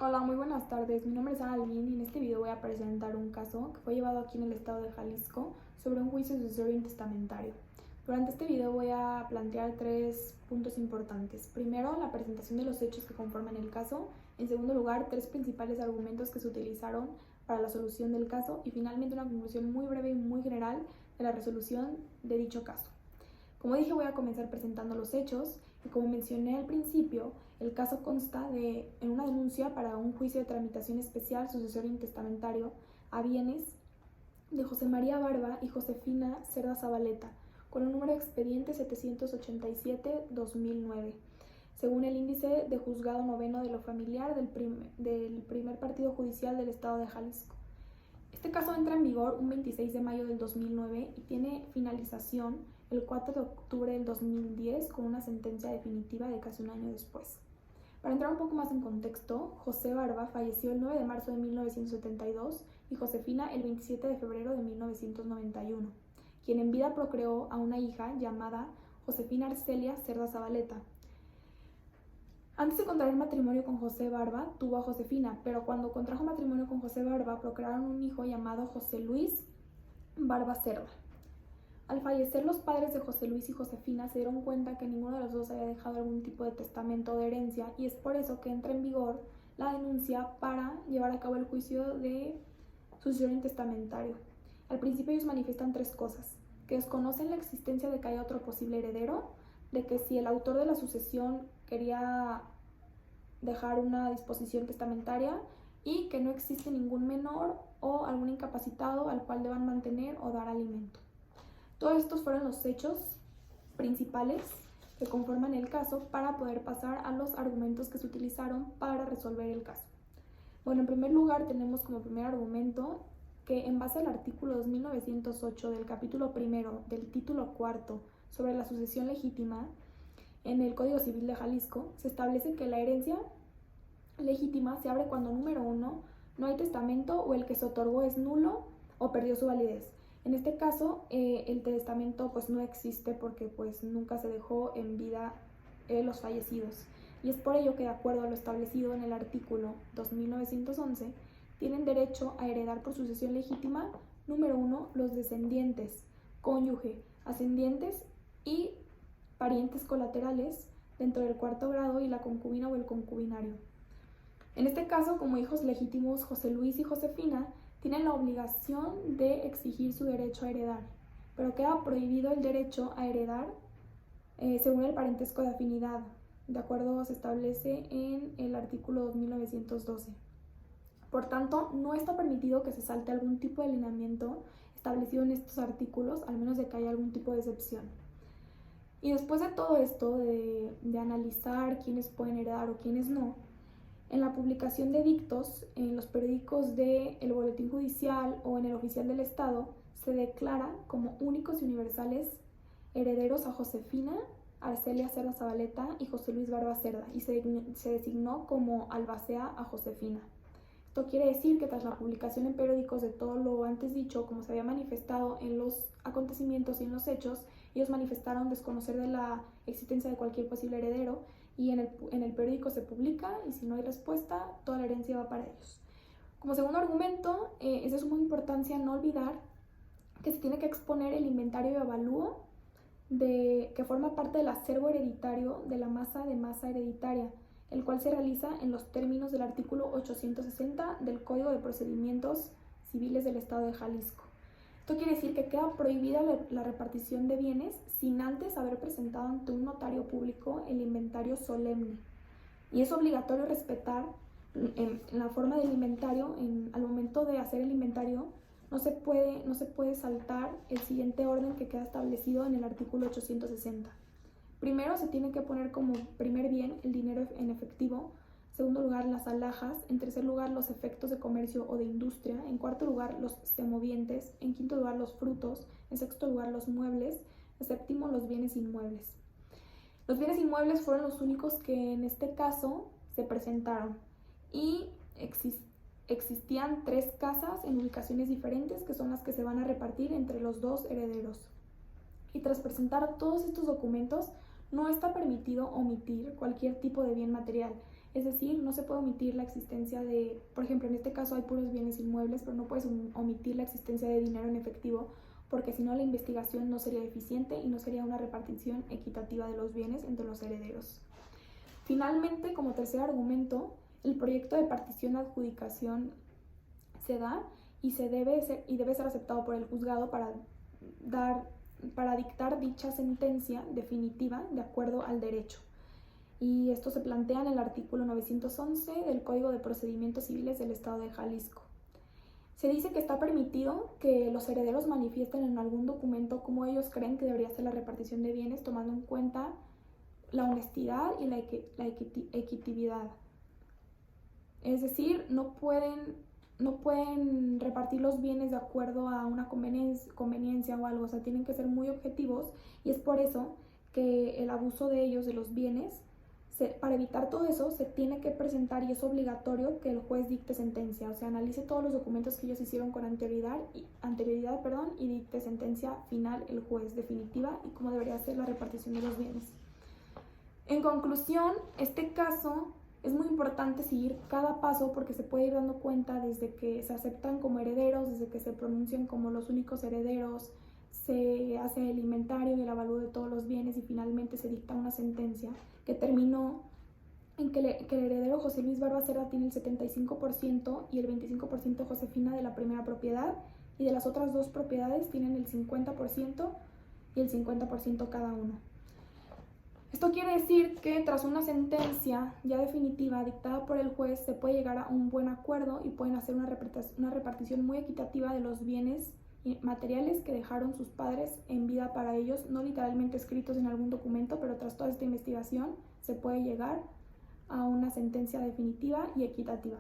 Hola, muy buenas tardes. Mi nombre es Ana Alvin y en este video voy a presentar un caso que fue llevado aquí en el estado de Jalisco sobre un juicio sucesorio intestamentario. Durante este video voy a plantear tres puntos importantes. Primero, la presentación de los hechos que conforman el caso. En segundo lugar, tres principales argumentos que se utilizaron para la solución del caso. Y finalmente, una conclusión muy breve y muy general de la resolución de dicho caso. Como dije, voy a comenzar presentando los hechos y como mencioné al principio, el caso consta en una denuncia para un juicio de tramitación especial sucesorio intestamentario a bienes de José María Barba y Josefina Cerda Zabaleta, con un número de expediente 787-2009, según el índice de juzgado noveno de lo familiar del primer partido judicial del estado de Jalisco. Este caso entra en vigor un 26 de mayo del 2009 y tiene finalización el 4 de octubre del 2010 con una sentencia definitiva de casi un año después. Para entrar un poco más en contexto, José Barba falleció el 9 de marzo de 1972 y Josefina el 27 de febrero de 1991, quien en vida procreó a una hija llamada Josefina Arcelia Cerda Zabaleta. Antes de contraer matrimonio con José Barba, tuvo a Josefina, pero cuando contrajo matrimonio con José Barba, procrearon un hijo llamado José Luis Barba Cerda. Al fallecer los padres de José Luis y Josefina se dieron cuenta que ninguno de los dos había dejado algún tipo de testamento o de herencia y es por eso que entra en vigor la denuncia para llevar a cabo el juicio de sucesión intestamentario. Al principio ellos manifiestan tres cosas: que desconocen la existencia de que haya otro posible heredero, de que si el autor de la sucesión quería dejar una disposición testamentaria y que no existe ningún menor o algún incapacitado al cual deban mantener o dar alimento. Todos estos fueron los hechos principales que conforman el caso para poder pasar a los argumentos que se utilizaron para resolver el caso. Bueno, en primer lugar tenemos como primer argumento que en base al artículo 2908 del capítulo primero del título cuarto sobre la sucesión legítima en el Código Civil de Jalisco se establece que la herencia legítima se abre cuando, número 1, no hay testamento o el que se otorgó es nulo o perdió su validez. En este caso, el testamento pues no existe porque pues nunca se dejó en vida los fallecidos. Y es por ello que, de acuerdo a lo establecido en el artículo 2911, tienen derecho a heredar por sucesión legítima, número 1, los descendientes, cónyuge, ascendientes y parientes colaterales dentro del cuarto grado y la concubina o el concubinario. En este caso, como hijos legítimos, José Luis y Josefina tienen la obligación de exigir su derecho a heredar, pero queda prohibido el derecho a heredar según el parentesco de afinidad, de acuerdo se establece en el artículo 2912. Por tanto, no está permitido que se salte algún tipo de lineamiento establecido en estos artículos, al menos de que haya algún tipo de excepción. Y después de todo esto, de analizar quiénes pueden heredar o quiénes no, en la publicación de dictos en los periódicos de El Boletín Judicial o en El Oficial del Estado se declara como únicos y universales herederos a Josefina Arcelia Cerda Zabaleta y José Luis Barba Cerda y se designó como albacea a Josefina. Esto quiere decir que tras la publicación en periódicos de todo lo antes dicho, como se había manifestado en los acontecimientos y en los hechos, ellos manifestaron desconocer de la existencia de cualquier posible heredero y en el periódico se publica y si no hay respuesta, toda la herencia va para ellos. Como segundo argumento, es de suma importancia no olvidar que se tiene que exponer el inventario de avalúo que forma parte del acervo hereditario de la masa hereditaria, el cual se realiza en los términos del artículo 860 del Código de Procedimientos Civiles del Estado de Jalisco. Esto quiere decir que queda prohibida la repartición de bienes sin antes haber presentado ante un notario público el inventario solemne. Y es obligatorio respetar en la forma del inventario, al momento de hacer el inventario, no se puede saltar el siguiente orden que queda establecido en el artículo 860. Primero se tiene que poner como primer bien el dinero en efectivo, en segundo lugar las alhajas, en tercer lugar los efectos de comercio o de industria, en cuarto lugar los semovientes, en quinto lugar los frutos, en sexto lugar los muebles, en séptimo los bienes inmuebles. Los bienes inmuebles fueron los únicos que en este caso se presentaron y existían 3 casas en ubicaciones diferentes que son las que se van a repartir entre los 2 herederos. Y tras presentar todos estos documentos, no está permitido omitir cualquier tipo de bien material. Es decir, no se puede omitir la existencia de, por ejemplo, en este caso hay puros bienes inmuebles, pero no puedes omitir la existencia de dinero en efectivo, porque si no la investigación no sería eficiente y no sería una repartición equitativa de los bienes entre los herederos. Finalmente, como tercer argumento, el proyecto de partición-adjudicación se da y debe ser aceptado por el juzgado para dictar dicha sentencia definitiva de acuerdo al derecho. Y esto se plantea en el artículo 911 del Código de Procedimientos Civiles del Estado de Jalisco. Se dice que está permitido que los herederos manifiesten en algún documento cómo ellos creen que debería ser la repartición de bienes, tomando en cuenta la honestidad y la equitatividad. Es decir, no pueden repartir los bienes de acuerdo a una conveniencia o algo, o sea, tienen que ser muy objetivos, y es por eso que el abuso de ellos, de los bienes, para evitar todo eso, se tiene que presentar y es obligatorio que el juez dicte sentencia, o sea, analice todos los documentos que ellos hicieron con anterioridad y dicte sentencia final el juez definitiva y cómo debería ser la repartición de los bienes. En conclusión, este caso es muy importante seguir cada paso porque se puede ir dando cuenta desde que se aceptan como herederos, desde que se pronuncian como los únicos herederos, se hace el inventario y el avalúo de todos los bienes y finalmente se dicta una sentencia que terminó en que el heredero José Luis Barba Cerda tiene el 75% y el 25% Josefina de la primera propiedad, y de las otras dos propiedades tienen el 50% y el 50% cada uno. Esto quiere decir que tras una sentencia ya definitiva dictada por el juez se puede llegar a un buen acuerdo y pueden hacer una repartición muy equitativa de los bienes materiales que dejaron sus padres en vida para ellos, no literalmente escritos en algún documento, pero tras toda esta investigación se puede llegar a una sentencia definitiva y equitativa.